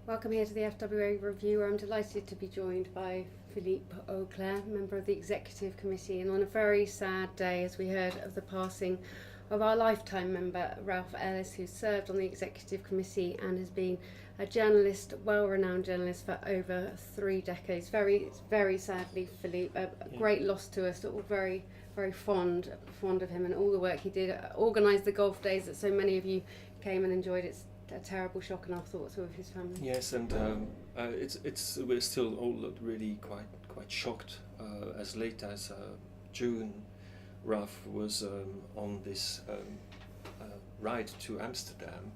Welcome here to the FWA review. I'm delighted to be joined by Philippe Auclair, member of the Executive Committee, and on a very sad day as we heard of the passing of our lifetime member Ralph Ellis, who served on the Executive Committee and has been a journalist, well-renowned journalist for over 3 decades. Very, very sadly, Philippe, a great loss to us. All very, very fond of him and all the work he did. Organised the golf days that so many of you came and enjoyed. It's a terrible shock, and our thoughts are with his family. Yes, and we're still all really quite shocked. As late as June, Ralph was on this ride to Amsterdam,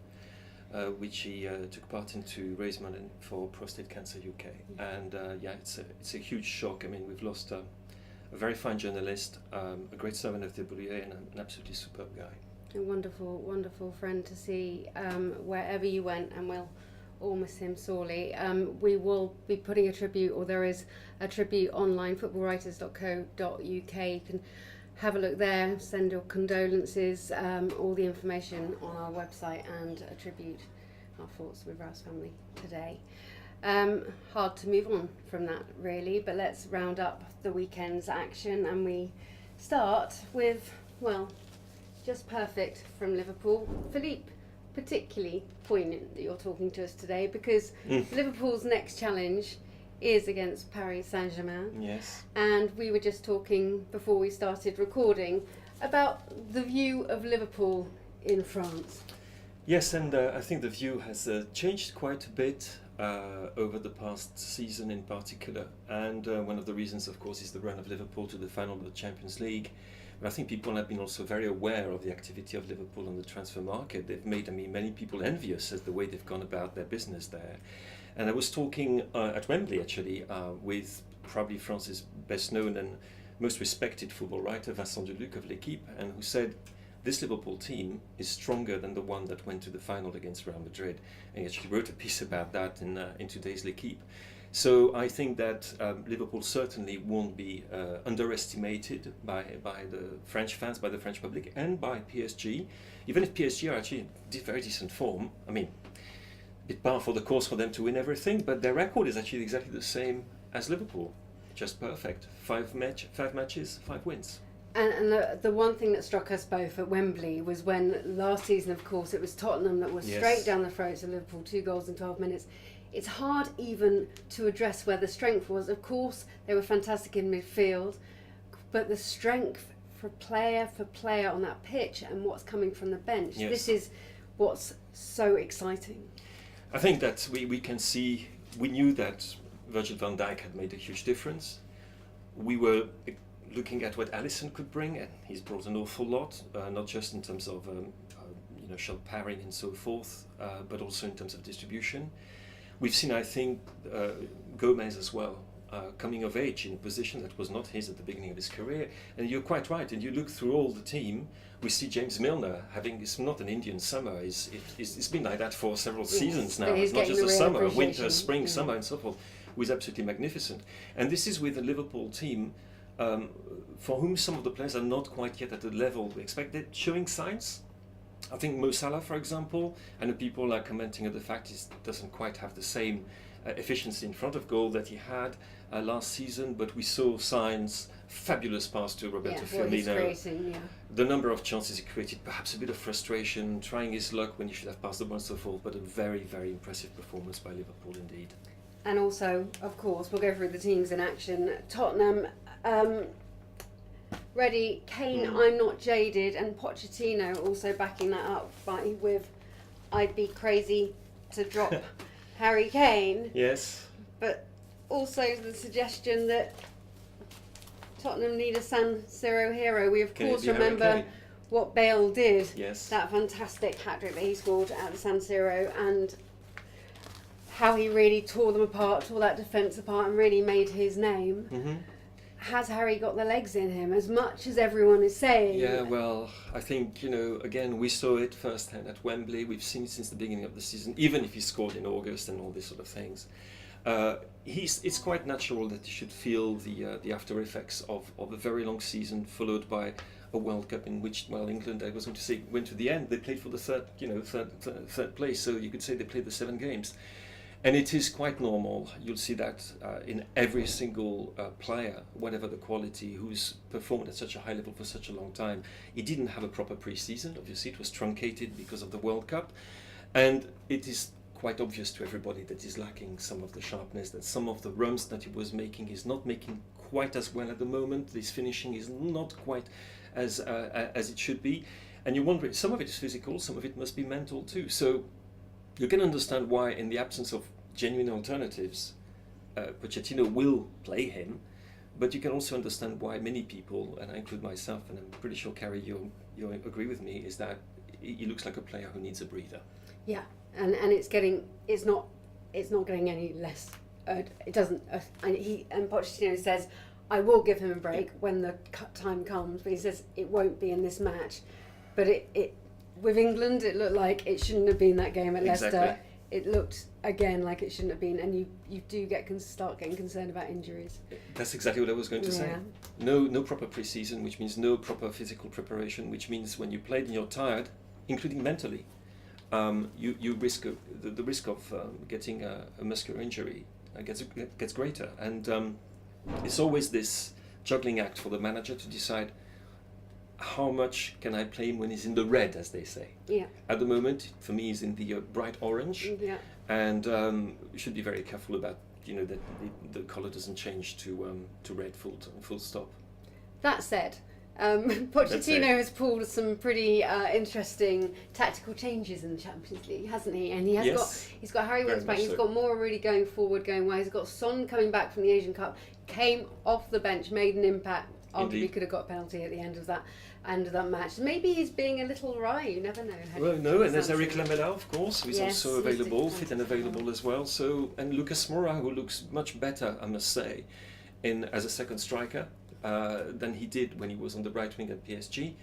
which he took part in to raise money for Prostate Cancer UK. And it's a huge shock. I mean, we've lost a very fine journalist, a great servant of the FWA, and an absolutely superb guy. A wonderful, wonderful friend to see wherever you went, and we'll all miss him sorely. We will be putting a tribute, or there is a tribute online, footballwriters.co.uk. You can have a look there, send your condolences, all the information on our website, and attribute our thoughts with Ralph's family today. Hard to move on from that, really, but let's round up the weekend's action, and we start with, well, just perfect from Liverpool. Philippe, particularly poignant that you're talking to us today, because Liverpool's next challenge is against Paris Saint-Germain. Yes. And we were just talking before we started recording about the view of Liverpool in France. Yes, and I think the view has changed quite a bit over the past season in particular. And one of the reasons, of course, is the run of Liverpool to the final of the Champions League. But I think people have been also very aware of the activity of Liverpool on the transfer market. They've made, many people envious as the way they've gone about their business there. And I was talking at Wembley, actually, with probably France's best known and most respected football writer, Vincent Deluc of L'Equipe, and who said, this Liverpool team is stronger than the one that went to the final against Real Madrid. And he actually wrote a piece about that in today's L'Equipe. So I think that Liverpool certainly won't be underestimated by the French fans, by the French public, and by PSG. Even if PSG are actually in very decent form, a bit par for the course for them to win everything, but their record is actually exactly the same as Liverpool. Just perfect. 5 matches, 5 wins. And the one thing that struck us both at Wembley was when last season, of course, it was Tottenham that was straight down the throats of Liverpool, 2 goals in 12 minutes. It's hard even to address where the strength was. Of course, they were fantastic in midfield, but the strength for player on that pitch and what's coming from the bench, this is what's so exciting. I think that we can see, we knew that Virgil van Dijk had made a huge difference. We were looking at what Alisson could bring, and he's brought an awful lot, not just in terms of shot parrying and so forth, but also in terms of distribution. We've seen, I think, Gomez as well, coming of age in a position that was not his at the beginning of his career. And you're quite right, and you look through all the team, we see James Milner having, it's not an Indian summer, it's been like that for several seasons now. It's not just a summer, winter, spring, summer and so forth, who is absolutely magnificent. And this is with a Liverpool team for whom some of the players are not quite yet at the level we expected, showing signs. I think Mo Salah, for example, I know people are commenting on the fact he doesn't quite have the same efficiency in front of goal that he had last season, but we saw signs, fabulous pass to Roberto Firmino. The number of chances he created, perhaps a bit of frustration, trying his luck when he should have passed the ball and so forth, but a very, very impressive performance by Liverpool indeed. And also, of course, we'll go through the teams in action. Tottenham, ready, Kane, I'm not jaded, and Pochettino also backing that up with I'd be crazy to drop Harry Kane. Yes. But also the suggestion that Tottenham need a San Siro hero. We of course remember what Bale did. Yes. That fantastic hat-trick that he scored at the San Siro, and how he really tore them apart, tore that defence apart, and really made his name. Mm-hmm. Has Harry got the legs in him, as much as everyone is saying? Yeah, well, I think, again, we saw it firsthand at Wembley. We've seen it since the beginning of the season, even if he scored in August and all these sort of things. It's quite natural that he should feel the after effects of a very long season, followed by a World Cup in which, well, England, I was going to say, went to the end. They played for the third place, so you could say they played the 7 games. And it is quite normal. You'll see that in every single player, whatever the quality, who's performed at such a high level for such a long time. He didn't have a proper pre-season. Obviously, it was truncated because of the World Cup. And it is quite obvious to everybody that he's lacking some of the sharpness, that some of the runs that he was making is not making quite as well at the moment. His finishing is not quite as it should be. And you wonder, some of it is physical, some of it must be mental too. So you can understand why, in the absence of genuine alternatives, Pochettino will play him. But you can also understand why many people, and I include myself, and I'm pretty sure, Carrie, you agree with me, is that he looks like a player who needs a breather. Yeah, and it's not getting any less. It doesn't. And Pochettino says, I will give him a break when the time comes, but he says it won't be in this match. But it with England, it looked like it shouldn't have been that game at Exactly. Leicester. It looked again like it shouldn't have been, and you do start getting concerned about injuries. That's exactly what I was going to say. No proper pre-season, which means no proper physical preparation, which means when you played and you're tired, including mentally, you risk the risk of getting a muscular injury gets greater, and it's always this juggling act for the manager to decide how much can I play him when he's in the red, as they say. Yeah. At the moment, for me, he's in the bright orange, and we should be very careful about that the colour doesn't change to red full stop. That said, Pochettino has pulled some pretty interesting tactical changes in the Champions League, hasn't he? And he's got Harry Winks back. He's got Moura really going forward, going well. He's got Son coming back from the Asian Cup, came off the bench, made an impact. Arguably could have got a penalty at the end of that match. Maybe he's being a little wry. You never know. Well, no, and there's Eric Lamela, of course, who's also available, fit and available as well. So, and Lucas Moura, who looks much better, I must say, as a second striker than he did when he was on the right wing at PSG.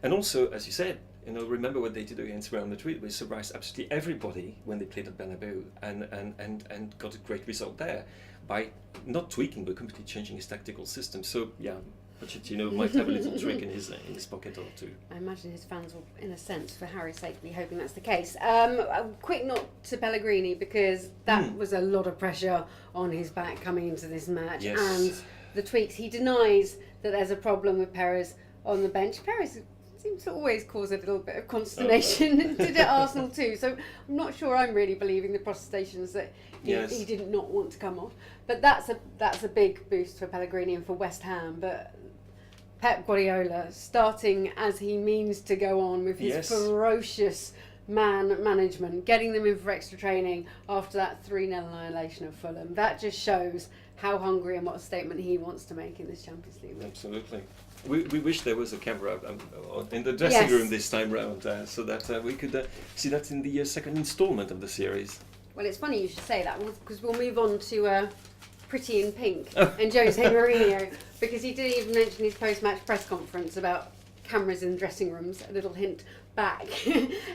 And also, as you said, remember what they did against Real Madrid. They surprised absolutely everybody when they played at Bernabeu and got a great result there by not tweaking but completely changing his tactical system. So, yeah. Pochettino might have a little trick in his pocket or two. I imagine his fans will, in a sense, for Harry's sake, be hoping that's the case. A quick note to Pellegrini, because that was a lot of pressure on his back coming into this match. Yes. And the tweaks, he denies that there's a problem with Perez on the bench. Perez seems to always cause a little bit of consternation. Did it at Arsenal too? So I'm not sure I'm really believing the protestations that he did not want to come off. But that's a big boost for Pellegrini and for West Ham. But Pep Guardiola, starting as he means to go on with his ferocious management, getting them in for extra training after that 3-0 annihilation of Fulham. That just shows how hungry and what a statement he wants to make in this Champions League. Absolutely. We wish there was a camera in the dressing room this time round, so that we could see that in the second instalment of the series. Well, it's funny you should say that, because we'll move on to Pretty in Pink and Jose Mourinho, because he didn't even mention his post-match press conference about cameras in dressing rooms, a little hint back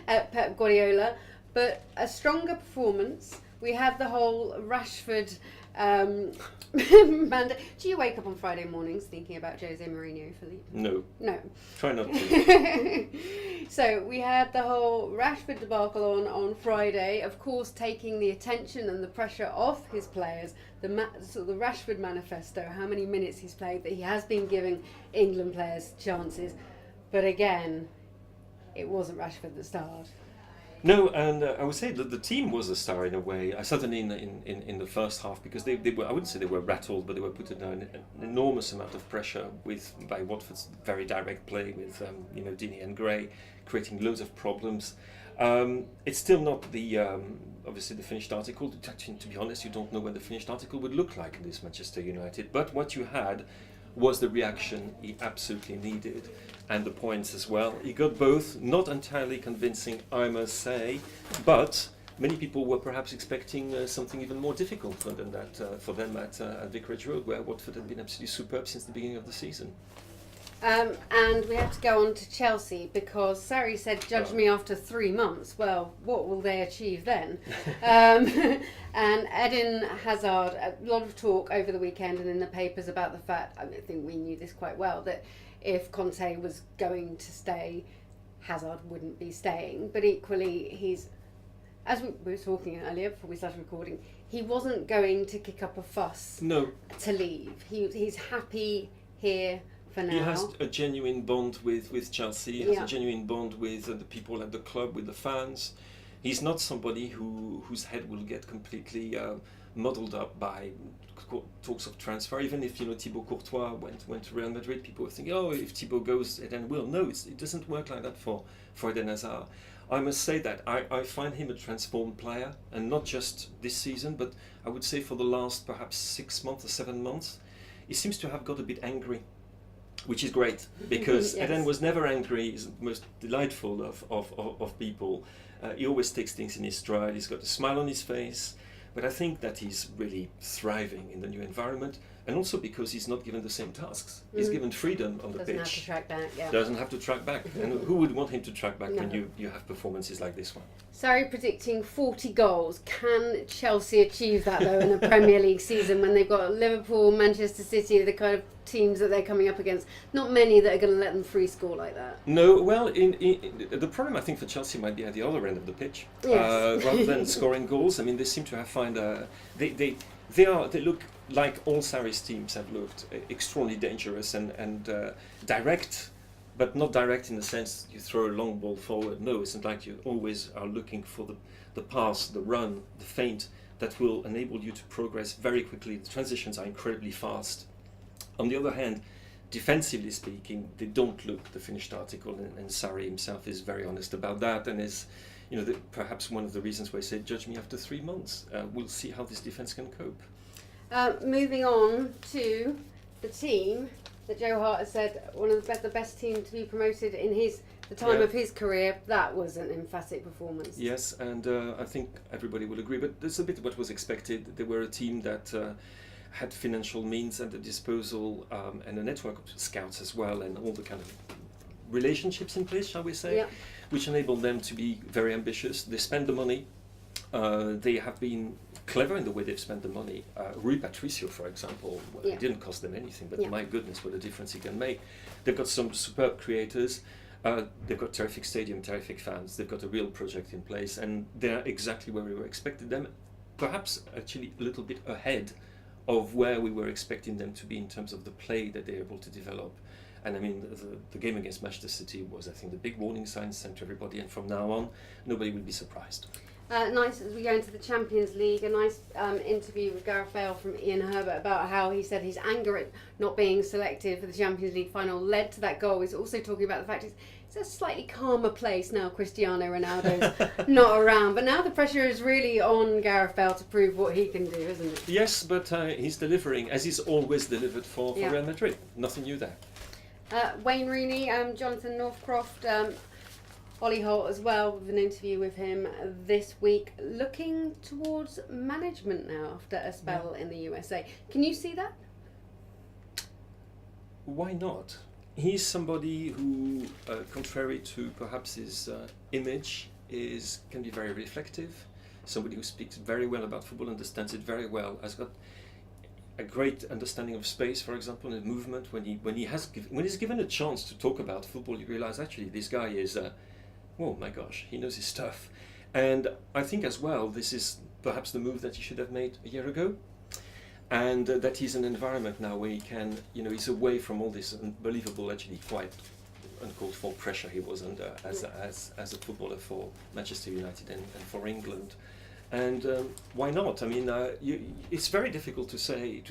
at Pep Guardiola. But a stronger performance. We had the whole Rashford mandate. Do you wake up on Friday mornings thinking about Jose Mourinho, Philippe? No. Try not to. So we had the whole Rashford debacle on Friday, of course taking the attention and the pressure off his players. The Rashford manifesto, how many minutes he's played, that he has been giving England players chances. But again, it wasn't Rashford that starred. No, and I would say that the team was a star in a way. Certainly in the first half, because they were, I wouldn't say they were rattled, but they were put under an enormous amount of pressure by Watford's very direct play with Deeney and Gray creating loads of problems. It's still not the obviously the finished article. To be honest, you don't know what the finished article would look like in this Manchester United. But what you had was the reaction he absolutely needed, and the points as well. He got both, not entirely convincing, I must say, but many people were perhaps expecting something even more difficult than that for them at Vicarage Road, where Watford had been absolutely superb since the beginning of the season. And we have to go on to Chelsea, because Sarri said, judge me after 3 months. Well, what will they achieve then? And Eden Hazard, a lot of talk over the weekend and in the papers about the fact, I think we knew this quite well, that if Conte was going to stay, Hazard wouldn't be staying. But equally, he's as we were talking earlier before we started recording, he wasn't going to kick up a fuss No, to leave. He's happy here for now. he has a genuine bond with Chelsea. He has Yeah. a genuine bond with the people at the club, with the fans. He's not somebody whose head will get completely muddled up by talks of transfer. Even if Thibaut Courtois went to Real Madrid, people were thinking, oh, if Thibaut goes, Eden will. No, it doesn't work like that for Eden Hazard. I must say that I find him a transformed player, and not just this season, but I would say for the last perhaps 6 months or 7 months, he seems to have got a bit angry, which is great, because Yes. Eden was never angry. He's the most delightful of people. He always takes things in his stride. He's got a smile on his face. But I think that he's really thriving in the new environment, and also because he's not given the same tasks. He's given freedom on the Doesn't have to pitch. track back, yeah. Doesn't have to track back. And who would want him to track back when No. you have performances like this one? Sarri predicting 40 goals. Can Chelsea achieve that though in a Premier League season when they've got Liverpool, Manchester City, the kind of teams that they're coming up against? Not many that are going to let them free score like that. No, well, the problem I think for Chelsea might be at the other end of the pitch, Yes. rather than scoring goals. I mean, they seem to have they look like all Sarri's teams have looked extraordinarily dangerous and direct, but not direct in the sense you throw a long ball forward. No, it's not like you always are looking for the pass, the run, the feint that will enable you to progress very quickly. The transitions are incredibly fast. On the other hand, defensively speaking, they don't look the finished article, and Sarri himself is very honest about that, and is, perhaps one of the reasons why he said, "Judge me after 3 months. We'll see how this defence can cope." Moving on to the team that Joe Hart has said one of the best team to be promoted in the time Yeah. of his career. That was an emphatic performance. Yes, and I think everybody will agree, but that's a bit what was expected. They were a team that had financial means at the disposal, and a network of scouts as well, and all the kind of relationships in place, shall we say, Yeah. which enabled them to be very ambitious. They spend the money. They have been clever in the way they've spent the money. Rui Patricio, for example, Yeah. it didn't cost them anything, but Yeah. my goodness, what a difference he can make. They've got some superb creators. They've got terrific stadium, terrific fans. They've got a real project in place, and they're exactly where we were expected them. Perhaps actually a little bit ahead of where we were expecting them to be in terms of the play that they're able to develop. And I mean, the game against Manchester City was, I think, the big warning sign sent to everybody, and from now on, nobody will be surprised. Nice as we go into the Champions League, a nice interview with Gareth Bale from Ian Herbert about how he said his anger at not being selected for the Champions League final led to that goal. He's also talking about the fact it's a slightly calmer place now Cristiano Ronaldo's not around. But now the pressure is really on Gareth Bale to prove what he can do, isn't it? Yes, but he's delivering, as he's always delivered for Yeah. Real Madrid. Nothing new there. Wayne Rooney, Jonathan Northcroft, Ollie Holt as well, with an interview with him this week, looking towards management now after a spell in the USA. Can you see that? Why not? He's somebody who, contrary to perhaps his image, can be very reflective. Somebody who speaks very well about football, understands it very well, has got a great understanding of space, for example, and movement. When he's given a chance to talk about football, you realise actually this guy is, oh my gosh, he knows his stuff. And I think as well, this is perhaps the move that he should have made a year ago. And that he's in an environment now where he can, he's away from all this unbelievable, actually quite uncalled for pressure he was under as a footballer for Manchester United and for England. And why not? I mean, it's very difficult to see.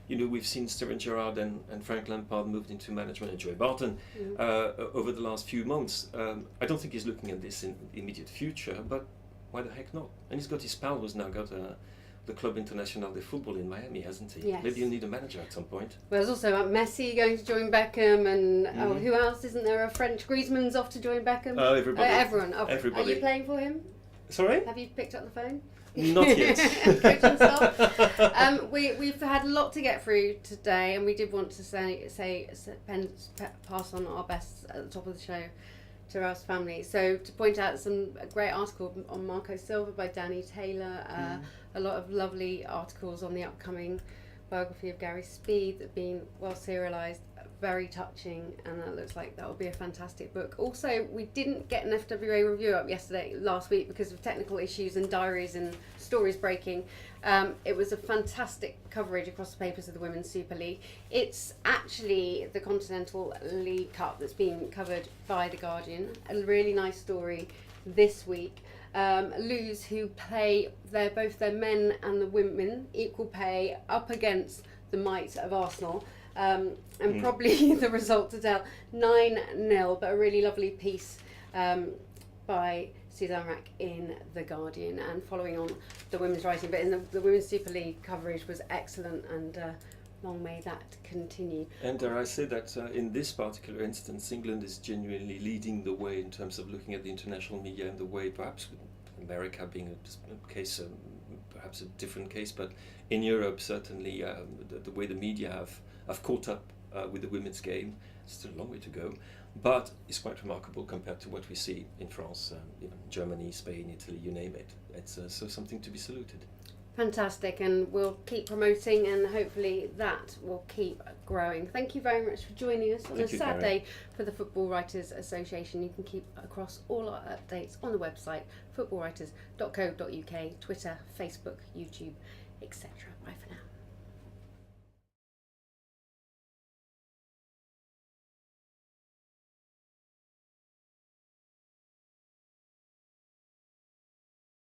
We've seen Steven Gerrard and Frank Lampard moved into management, and Joey Barton over the last few months. I don't think he's looking at this in the immediate future, but why the heck not? And he's got his pal who's now got the Club International de Football in Miami, hasn't he? Yes. Maybe you need a manager at some point. Well, there's also Messi going to join Beckham, and who else? Isn't there a French? Griezmann's off to join Beckham. Everybody. Everyone. Oh, Everybody. Are you playing for him? Sorry? Have you picked up the phone? Not yet. Coaching staff. We've had a lot to get through today, and we did want to pass on our best at the top of the show to Ralph's family. So to point out a great article on Marco Silva by Danny Taylor, a lot of lovely articles on the upcoming biography of Gary Speed that have been well serialised. very touching, and that looks like that will be a fantastic book. Also, we didn't get an FWA review up last week because of technical issues and diaries and stories breaking. It was a fantastic coverage across the papers of the Women's Super League. It's actually the Continental League Cup that's being covered by The Guardian. A really nice story this week. Lose, who play both their men and the women equal pay up against the might of Arsenal, and probably the result to tell, 9-0, but a really lovely piece by Suzanne Rack in The Guardian, and following on the women's writing, but in the Women's Super League coverage was excellent, and long may that continue. And dare I say that in this particular instance, England is genuinely leading the way in terms of looking at the international media and the way, perhaps with America being a case, perhaps a different case, but in Europe certainly the way the media have caught up with the women's game. Still a long way to go, but it's quite remarkable compared to what we see in France, even Germany, Spain, Italy, you name it. It's so something to be saluted. Fantastic, and we'll keep promoting, and hopefully that will keep growing. Thank you very much for joining us on a sad day for the Football Writers Association. You can keep across all our updates on the website footballwriters.co.uk, Twitter, Facebook, YouTube, etc. Bye for now.